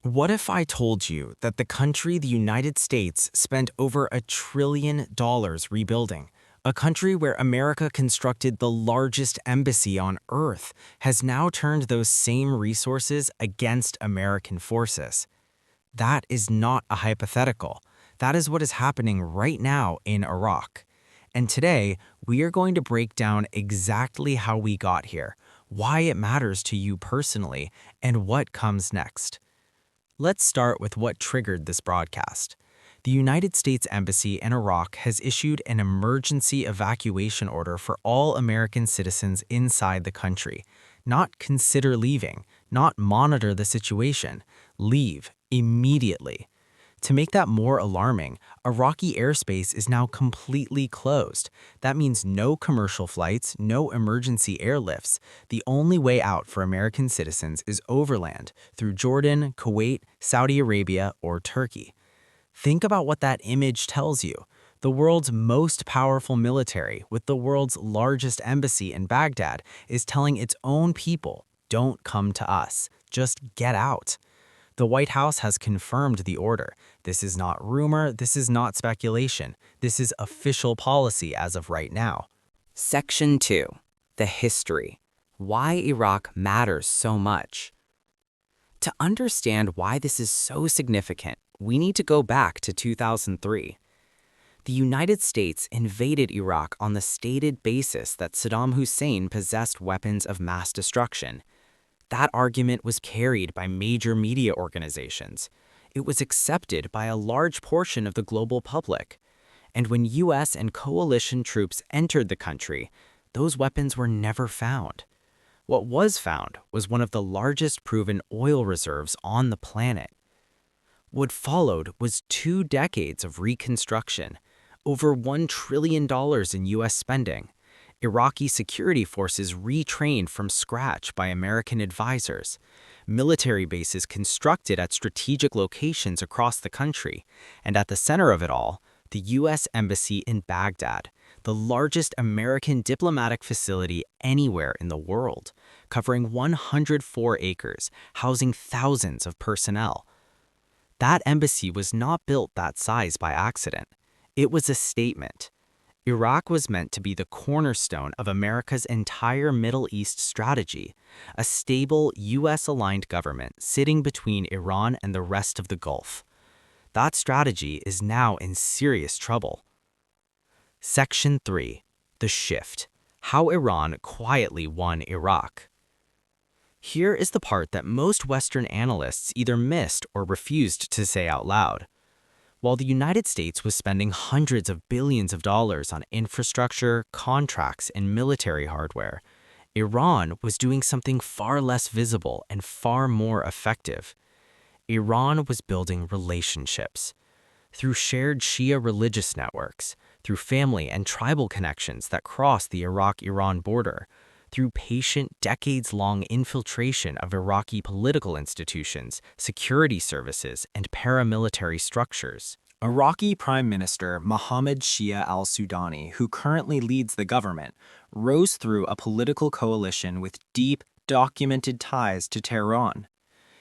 What if I told you that the country, the United States, spent over $1 trillion rebuilding? A country where America constructed the largest embassy on Earth has now turned those same resources against American forces. That is not a hypothetical. That is what is happening right now in Iraq. And today, we are going to break down exactly how we got here, why it matters to you personally, and what comes next. Let's start with what triggered this broadcast. The United States Embassy in Iraq has issued an emergency evacuation order for all American citizens inside the country. Not consider leaving, not monitor the situation. Leave immediately. To make that more alarming, Iraqi airspace is now completely closed. That means no commercial flights, no emergency airlifts. The only way out for American citizens is overland, through Jordan, Kuwait, Saudi Arabia, or Turkey. Think about what that image tells you. The world's most powerful military, with the world's largest embassy in Baghdad, is telling its own people, don't come to us, just get out. The White House has confirmed the order. This is not rumor, this is not speculation. This is official policy as of right now. Section 2. The History. Why Iraq matters so much. To understand why this is so significant, we need to go back to 2003. The United States invaded Iraq on the stated basis that Saddam Hussein possessed weapons of mass destruction. That argument was carried by major media organizations. It was accepted by a large portion of the global public. And when U.S. and coalition troops entered the country, those weapons were never found. What was found was one of the largest proven oil reserves on the planet. What followed was 2 decades of reconstruction, over $1 trillion in U.S. spending. Iraqi security forces retrained from scratch by American advisors, military bases constructed at strategic locations across the country, and at the center of it all, the U.S. Embassy in Baghdad, the largest American diplomatic facility anywhere in the world, covering 104 acres, housing thousands of personnel. That embassy was not built that size by accident. It was a statement. Iraq was meant to be the cornerstone of America's entire Middle East strategy, a stable, U.S.-aligned government sitting between Iran and the rest of the Gulf. That strategy is now in serious trouble. Section 3. The Shift. How Iran quietly won Iraq. Here is the part that most Western analysts either missed or refused to say out loud. While the United States was spending hundreds of billions of dollars on infrastructure, contracts, and military hardware, Iran was doing something far less visible and far more effective. Iran was building relationships. Through shared Shia religious networks, through family and tribal connections that crossed the Iraq-Iran border, through patient, decades-long infiltration of Iraqi political institutions, security services, and paramilitary structures. Iraqi Prime Minister Mohammed Shia al-Sudani, who currently leads the government, rose through a political coalition with deep, documented ties to Tehran.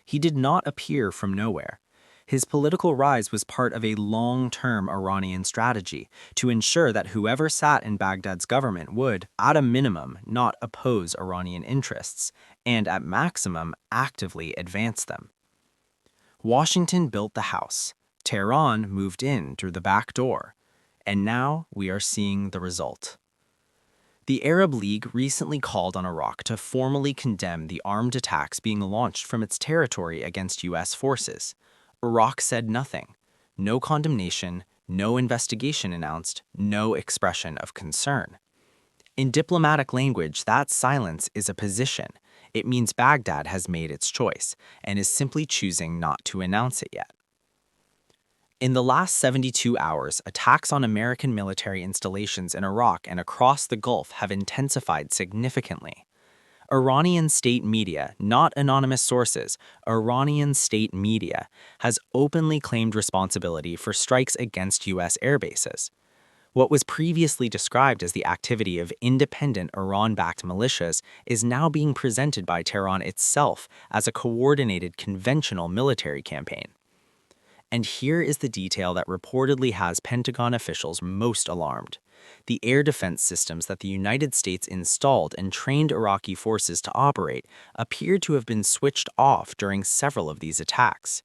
He did not appear from nowhere. His political rise was part of a long-term Iranian strategy to ensure that whoever sat in Baghdad's government would, at a minimum, not oppose Iranian interests, and at maximum, actively advance them. Washington built the house. Tehran moved in through the back door. And now we are seeing the result. The Arab League recently called on Iraq to formally condemn the armed attacks being launched from its territory against U.S. forces. Iraq said nothing. No condemnation, no investigation announced, no expression of concern. In diplomatic language, that silence is a position. It means Baghdad has made its choice and is simply choosing not to announce it yet. In the last 72 hours, attacks on American military installations in Iraq and across the Gulf have intensified significantly. Iranian state media, not anonymous sources, Iranian state media, has openly claimed responsibility for strikes against U.S. air bases. What was previously described as the activity of independent Iran-backed militias is now being presented by Tehran itself as a coordinated conventional military campaign. And here is the detail that reportedly has Pentagon officials most alarmed. The air defense systems that the United States installed and trained Iraqi forces to operate appear to have been switched off during several of these attacks.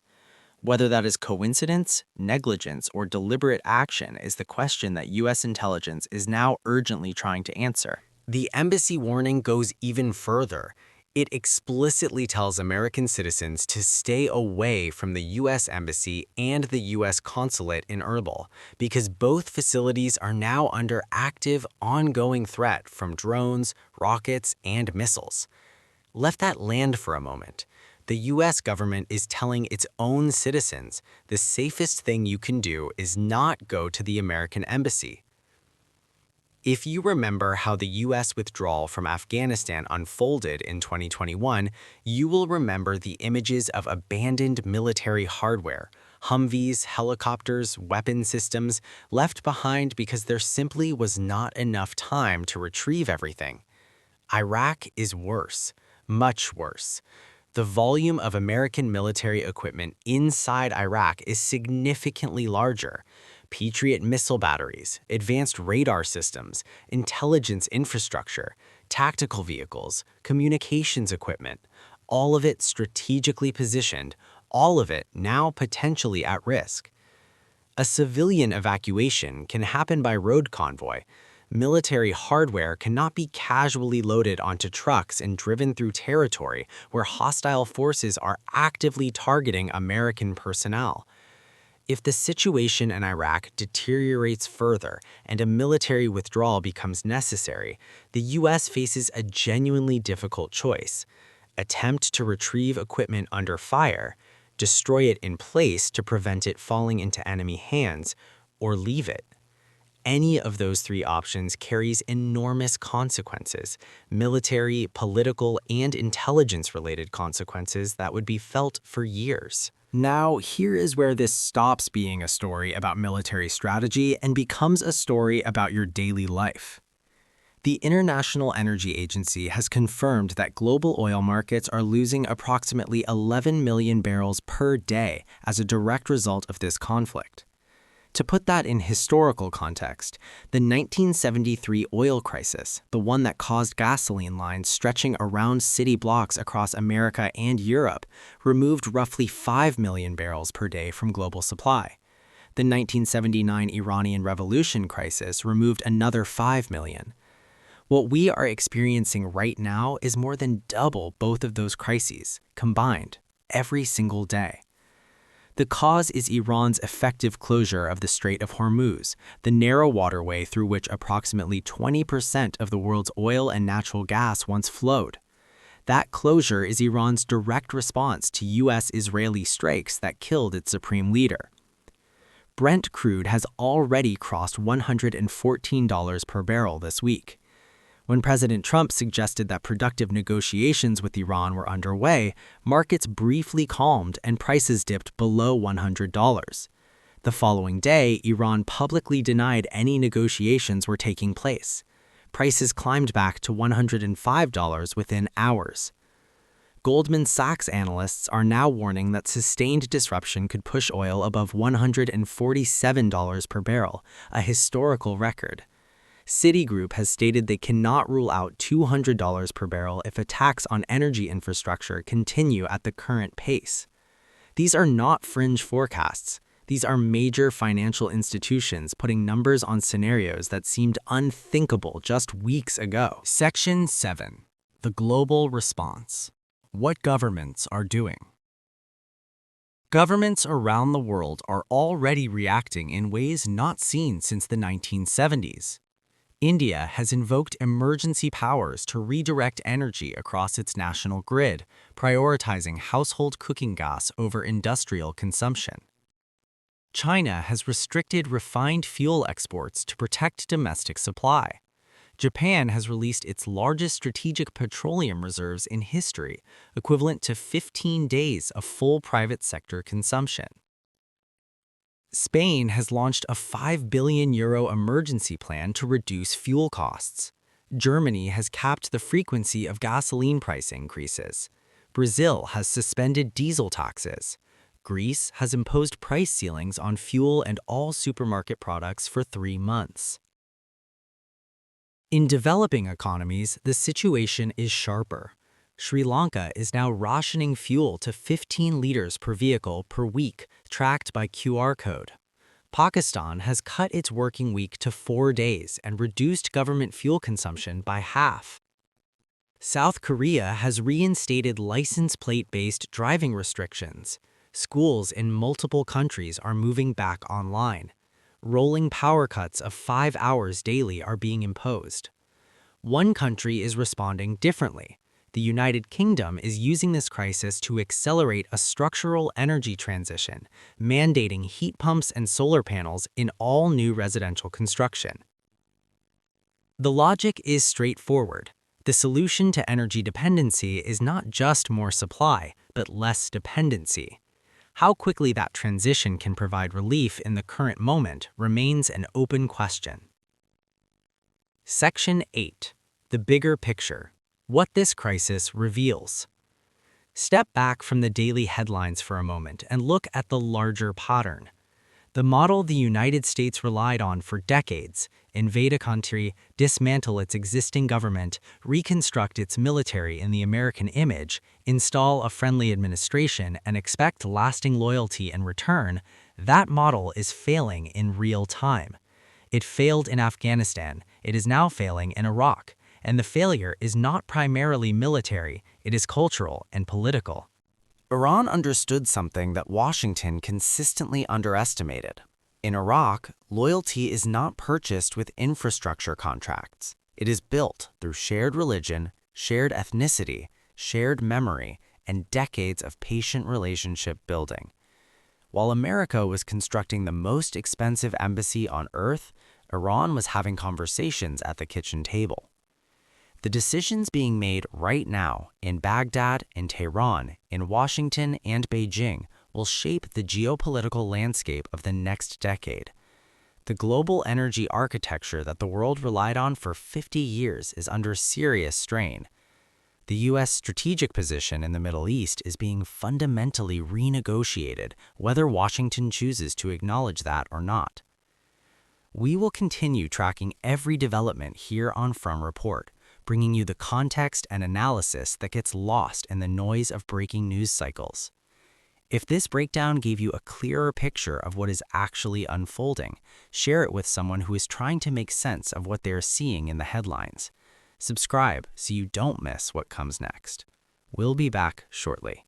Whether that is coincidence, negligence, or deliberate action is the question that U.S. intelligence is now urgently trying to answer. The embassy warning goes even further. It explicitly tells American citizens to stay away from the U.S. Embassy and the U.S. Consulate in Erbil because both facilities are now under active, ongoing threat from drones, rockets, and missiles. Let that land for a moment. The U.S. government is telling its own citizens the safest thing you can do is not go to the American embassy. If you remember how the U.S. withdrawal from Afghanistan unfolded in 2021, you will remember the images of abandoned military hardware, Humvees, helicopters, weapon systems, left behind because there simply was not enough time to retrieve everything. Iraq is worse, much worse. The volume of American military equipment inside Iraq is significantly larger. Patriot missile batteries, advanced radar systems, intelligence infrastructure, tactical vehicles, communications equipment, all of it strategically positioned, all of it now potentially at risk. A civilian evacuation can happen by road convoy. Military hardware cannot be casually loaded onto trucks and driven through territory where hostile forces are actively targeting American personnel. If the situation in Iraq deteriorates further and a military withdrawal becomes necessary, the U.S. faces a genuinely difficult choice: attempt to retrieve equipment under fire, destroy it in place to prevent it falling into enemy hands, or leave it. Any of those three options carries enormous consequences: military, political, and intelligence-related consequences that would be felt for years. Now, here is where this stops being a story about military strategy and becomes a story about your daily life. The International Energy Agency has confirmed that global oil markets are losing approximately 11 million barrels per day as a direct result of this conflict. To put that in historical context, the 1973 oil crisis, the one that caused gasoline lines stretching around city blocks across America and Europe, removed roughly 5 million barrels per day from global supply. The 1979 Iranian Revolution crisis removed another 5 million. What we are experiencing right now is more than double both of those crises, combined, every single day. The cause is Iran's effective closure of the Strait of Hormuz, the narrow waterway through which approximately 20% of the world's oil and natural gas once flowed. That closure is Iran's direct response to U.S.-Israeli strikes that killed its supreme leader. Brent crude has already crossed $114 per barrel this week. When President Trump suggested that productive negotiations with Iran were underway, markets briefly calmed and prices dipped below $100. The following day, Iran publicly denied any negotiations were taking place. Prices climbed back to $105 within hours. Goldman Sachs analysts are now warning that sustained disruption could push oil above $147 per barrel, a historical record. Citigroup has stated they cannot rule out $200 per barrel if attacks on energy infrastructure continue at the current pace. These are not fringe forecasts. These are major financial institutions putting numbers on scenarios that seemed unthinkable just weeks ago. Section 7. The Global Response. What governments are doing. Governments around the world are already reacting in ways not seen since the 1970s. India has invoked emergency powers to redirect energy across its national grid, prioritizing household cooking gas over industrial consumption. China has restricted refined fuel exports to protect domestic supply. Japan has released its largest strategic petroleum reserves in history, equivalent to 15 days of full private sector consumption. Spain has launched a €5 billion emergency plan to reduce fuel costs. Germany has capped the frequency of gasoline price increases. Brazil has suspended diesel taxes. Greece has imposed price ceilings on fuel and all supermarket products for 3 months. In developing economies, the situation is sharper. Sri Lanka is now rationing fuel to 15 liters per vehicle per week, tracked by QR code. Pakistan has cut its working week to 4 days and reduced government fuel consumption by half. South Korea has reinstated license plate-based driving restrictions. Schools in multiple countries are moving back online. Rolling power cuts of 5 hours daily are being imposed. One country is responding differently. The United Kingdom is using this crisis to accelerate a structural energy transition, mandating heat pumps and solar panels in all new residential construction. The logic is straightforward. The solution to energy dependency is not just more supply, but less dependency. How quickly that transition can provide relief in the current moment remains an open question. Section 8. The bigger picture. What this crisis reveals. Step back from the daily headlines for a moment and look at the larger pattern. The model the United States relied on for decades, invade a country, dismantle its existing government, reconstruct its military in the American image, install a friendly administration, and expect lasting loyalty in return, that model is failing in real time. It failed in Afghanistan, it is now failing in Iraq, and the failure is not primarily military, it is cultural and political. Iran understood something that Washington consistently underestimated. In Iraq, loyalty is not purchased with infrastructure contracts. It is built through shared religion, shared ethnicity, shared memory, and decades of patient relationship building. While America was constructing the most expensive embassy on Earth, Iran was having conversations at the kitchen table. The decisions being made right now in Baghdad, in Tehran, in Washington, and Beijing will shape the geopolitical landscape of the next decade. The global energy architecture that the world relied on for 50 years is under serious strain. The U.S. strategic position in the Middle East is being fundamentally renegotiated, whether Washington chooses to acknowledge that or not. We will continue tracking every development here on From Report, bringing you the context and analysis that gets lost in the noise of breaking news cycles. If this breakdown gave you a clearer picture of what is actually unfolding, share it with someone who is trying to make sense of what they are seeing in the headlines. Subscribe so you don't miss what comes next. We'll be back shortly.